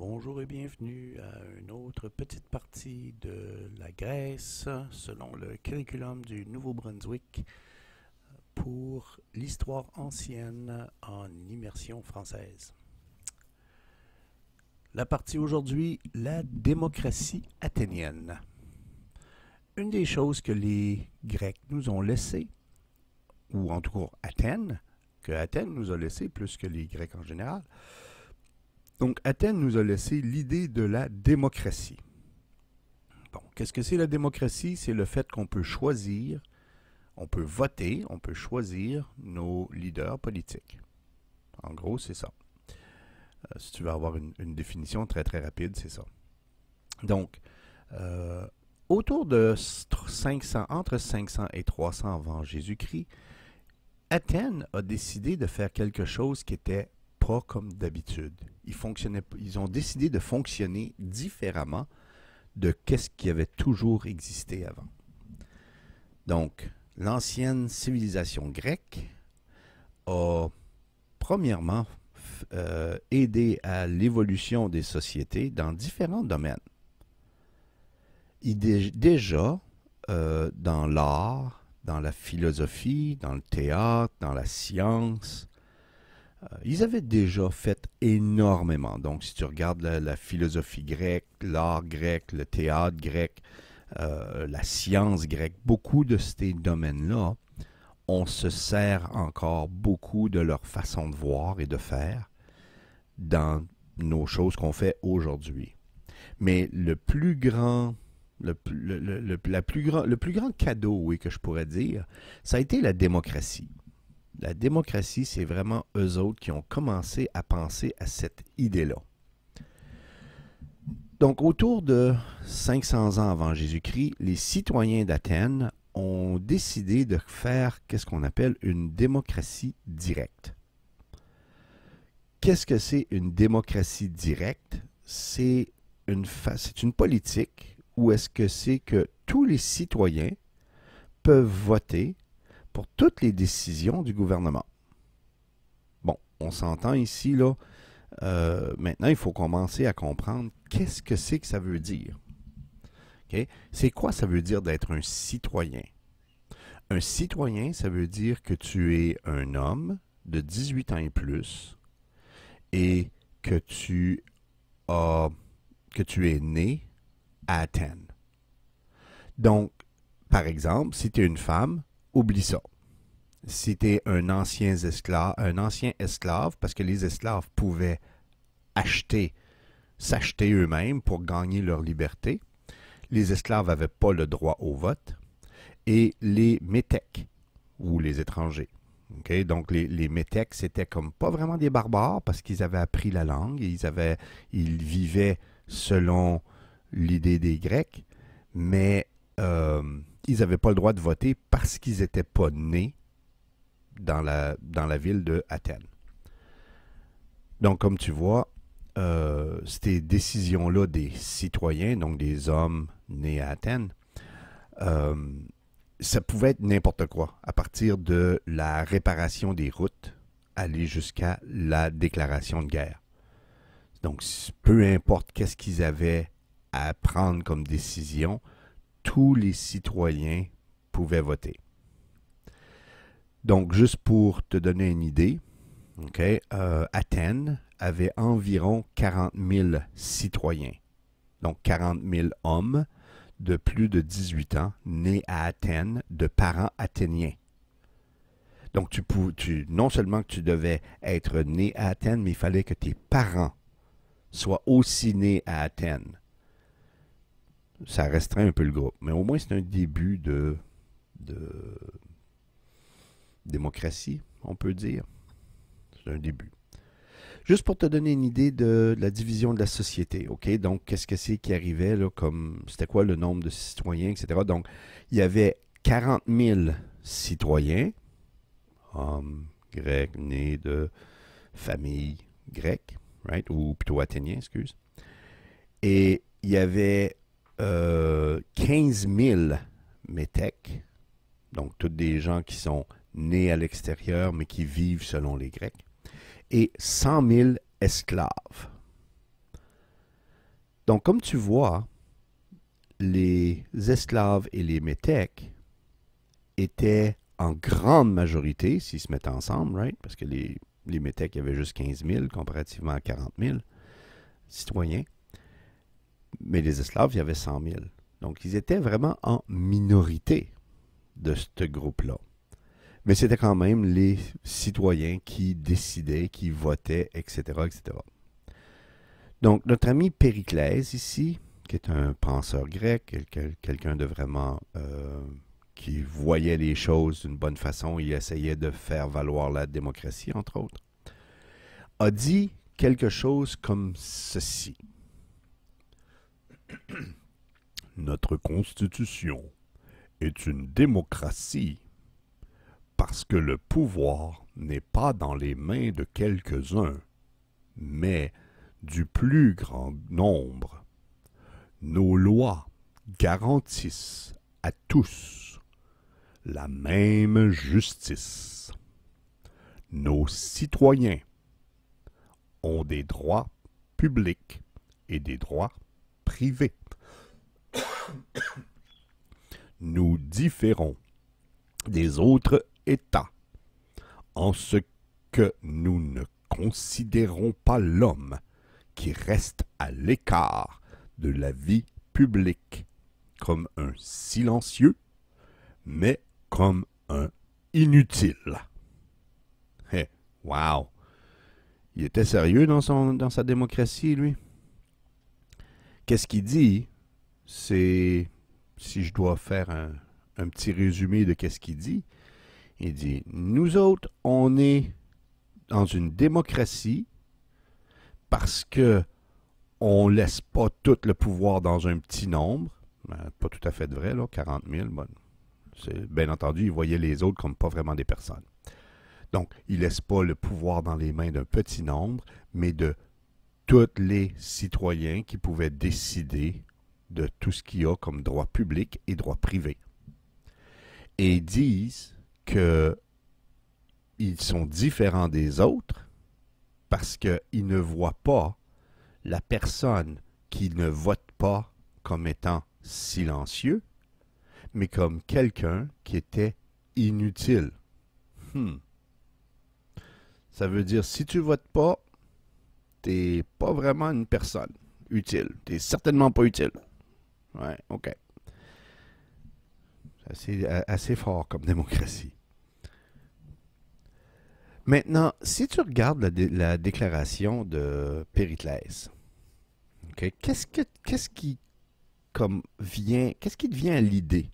Bonjour et bienvenue à une autre petite partie de la Grèce selon le curriculum du Nouveau-Brunswick pour l'histoire ancienne en immersion française. La partie aujourd'hui, la démocratie athénienne. Une des choses que les Grecs nous ont laissées, ou en tout cas Athènes, que Athènes nous a laissé plus que les Grecs en général. Donc Athènes nous a laissé l'idée de la démocratie. Bon, qu'est-ce que c'est la démocratie? C'est le fait qu'on peut choisir, on peut voter, on peut choisir nos leaders politiques. En gros, c'est ça. Si tu veux avoir une définition très très rapide, c'est ça. Donc, autour de 500, entre 500 et 300 avant Jésus-Christ, Athènes a décidé de faire quelque chose qui était pas comme d'habitude. Ils ont décidé de fonctionner différemment de ce qui avait toujours existé avant. Donc, l'ancienne civilisation grecque a premièrement aidé à l'évolution des sociétés dans différents domaines. Déjà, dans l'art, dans la philosophie, dans le théâtre, dans la science, ils avaient déjà fait énormément. Donc, si tu regardes la philosophie grecque, l'art grec, le théâtre grec, la science grecque, beaucoup de ces domaines-là, on se sert encore beaucoup de leur façon de voir et de faire dans nos choses qu'on fait aujourd'hui. Mais le plus grand cadeau, oui, que je pourrais dire, ça a été la démocratie. La démocratie, c'est vraiment eux autres qui ont commencé à penser à cette idée-là. Donc, autour de 500 ans avant Jésus-Christ, les citoyens d'Athènes ont décidé de faire qu'est-ce qu'on appelle une démocratie directe. Qu'est-ce que c'est une démocratie directe? C'est une politique où est-ce que c'est que tous les citoyens peuvent voter pour toutes les décisions du gouvernement. Bon, on s'entend ici, là. Maintenant, il faut commencer à comprendre qu'est-ce que c'est que ça veut dire. Okay? C'est quoi ça veut dire d'être un citoyen? Un citoyen, ça veut dire que tu es un homme de 18 ans et plus et que tu es né à Athènes. Donc, par exemple, si tu es une femme, oublie ça. Si tu es un ancien esclave, parce que les esclaves pouvaient s'acheter eux-mêmes pour gagner leur liberté, les esclaves n'avaient pas le droit au vote, et les métèques, ou les étrangers. Okay? Donc les métèques, c'était comme pas vraiment des barbares, parce qu'ils avaient appris la langue, ils vivaient selon l'idée des Grecs, mais ils n'avaient pas le droit de voter parce qu'ils n'étaient pas nés dans la ville de Athènes. Donc, comme tu vois, ces décisions-là des citoyens, donc des hommes nés à Athènes, ça pouvait être n'importe quoi, à partir de la réparation des routes, aller jusqu'à la déclaration de guerre. Donc, peu importe qu'est-ce qu'ils avaient à prendre comme décision, tous les citoyens pouvaient voter. Donc, juste pour te donner une idée, Athènes avait environ 40 000 citoyens, donc 40 000 hommes de plus de 18 ans nés à Athènes de parents athéniens. Donc, non seulement que tu devais être né à Athènes, mais il fallait que tes parents soient aussi nés à Athènes. Ça restreint un peu le groupe, mais au moins c'est un début de démocratie, on peut dire. C'est un début. Juste pour te donner une idée de la division de la société, OK? Donc, qu'est-ce que c'est qui arrivait, là, comme, c'était quoi le nombre de citoyens, etc. Donc, il y avait 40 000 citoyens, hommes grecs, nés de famille grecque, right? Ou plutôt athéniens, excuse. Et il y avait 15 000 métèques, donc tous des gens qui sont nés à l'extérieur, mais qui vivent selon les Grecs, et 100 000 esclaves. Donc, comme tu vois, les esclaves et les métèques étaient en grande majorité, s'ils se mettaient ensemble, right? Parce que les métèques, il y avait juste 15 000 comparativement à 40 000 citoyens. Mais les esclaves, il y avait 100 000. Donc, ils étaient vraiment en minorité de ce groupe-là. Mais c'était quand même les citoyens qui décidaient, qui votaient, etc., etc. Donc, notre ami Périclès ici, qui est un penseur grec, quelqu'un de vraiment qui voyait les choses d'une bonne façon, il essayait de faire valoir la démocratie, entre autres, a dit quelque chose comme ceci. Notre Constitution est une démocratie parce que le pouvoir n'est pas dans les mains de quelques-uns, mais du plus grand nombre. Nos lois garantissent à tous la même justice. Nos citoyens ont des droits publics et des droits privés. Nous différons des autres États en ce que nous ne considérons pas l'homme qui reste à l'écart de la vie publique comme un silencieux, mais comme un inutile. Hey, wow! Il était sérieux dans sa démocratie, lui. Qu'est-ce qu'il dit? C'est, si je dois faire un petit résumé de qu'est-ce qu'il dit, il dit, nous autres, on est dans une démocratie parce que on laisse pas tout le pouvoir dans un petit nombre. Ben, pas tout à fait vrai, là, 40 000. Bon, bien entendu, il voyait les autres comme pas vraiment des personnes. Donc, il ne laisse pas le pouvoir dans les mains d'un petit nombre, mais de tous les citoyens qui pouvaient décider de tout ce qu'il y a comme droit public et droit privé. Et ils disent qu'ils sont différents des autres parce qu'ils ne voient pas la personne qui ne vote pas comme étant silencieux, mais comme quelqu'un qui était inutile. Ça veut dire, si tu votes pas, t'es pas vraiment une personne utile. T'es certainement pas utile. Ouais, OK. C'est assez fort comme démocratie. Maintenant, si tu regardes la déclaration de Périclès, okay, qu'est-ce qui te vient à l'idée?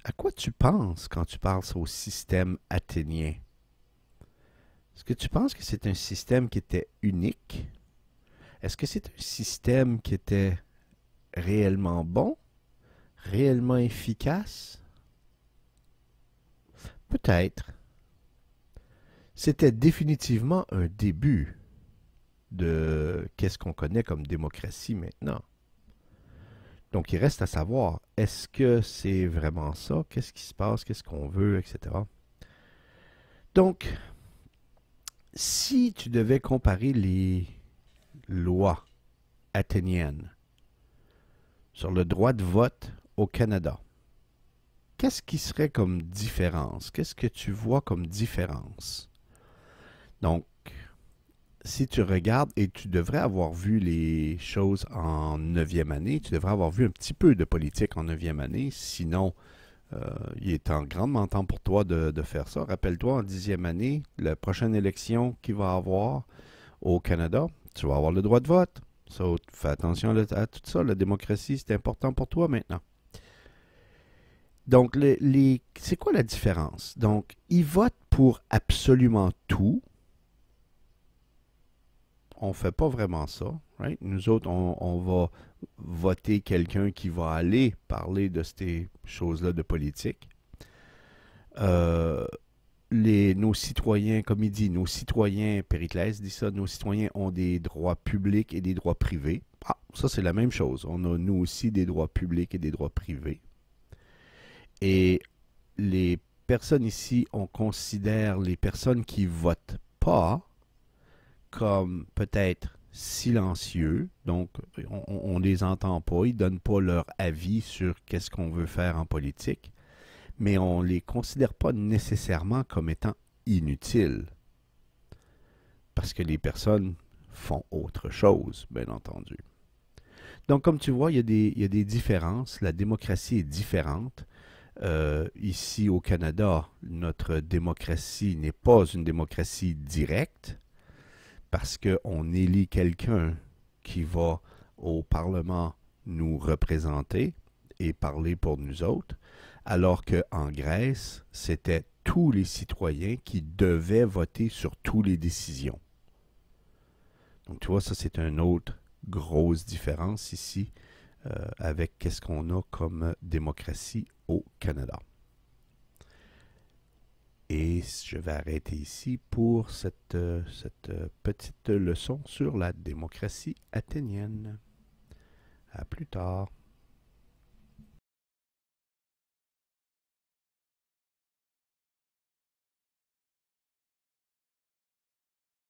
À quoi tu penses quand tu penses au système athénien? Est-ce que tu penses que c'est un système qui était unique? Est-ce que c'est un système qui était réellement bon? Réellement efficace? Peut-être. C'était définitivement un début de qu'est-ce qu'on connaît comme démocratie maintenant. Donc, il reste à savoir, est-ce que c'est vraiment ça? Qu'est-ce qui se passe? Qu'est-ce qu'on veut? Etc. Donc, si tu devais comparer les lois athéniennes sur le droit de vote au Canada, qu'est-ce qui serait comme différence? Qu'est-ce que tu vois comme différence? Donc, si tu regardes, et tu devrais avoir vu les choses en 9e année, tu devrais avoir vu un petit peu de politique en 9e année, sinon il est en grandement temps pour toi de faire ça. Rappelle-toi, en 10e année, la prochaine élection qu'il va y avoir au Canada, tu vas avoir le droit de vote. So, fais attention à tout ça, la démocratie, c'est important pour toi maintenant. Donc, c'est quoi la différence? Donc, ils votent pour absolument tout. On ne fait pas vraiment ça. Right? Nous autres, on va voter quelqu'un qui va aller parler de ces choses-là de politique. Nos citoyens, comme il dit, nos citoyens, Périclès dit ça, nos citoyens ont des droits publics et des droits privés. Ah, ça c'est la même chose. On a nous aussi des droits publics et des droits privés. Et les personnes ici, on considère les personnes qui votent pas comme peut-être silencieux, donc on les entend pas, ils donnent pas leur avis sur qu'est-ce qu'on veut faire en politique, mais on les considère pas nécessairement comme étant inutiles, parce que les personnes font autre chose, bien entendu. Donc, comme tu vois, il y a des différences. La démocratie est différente. Ici au Canada, notre démocratie n'est pas une démocratie directe parce qu'on élit quelqu'un qui va au Parlement nous représenter et parler pour nous autres, alors qu'en Grèce, c'était tous les citoyens qui devaient voter sur toutes les décisions. Donc, tu vois, ça, c'est une autre grosse différence ici avec qu'est-ce qu'on a comme démocratie au Canada. Et je vais arrêter ici pour cette petite leçon sur la démocratie athénienne. À plus tard.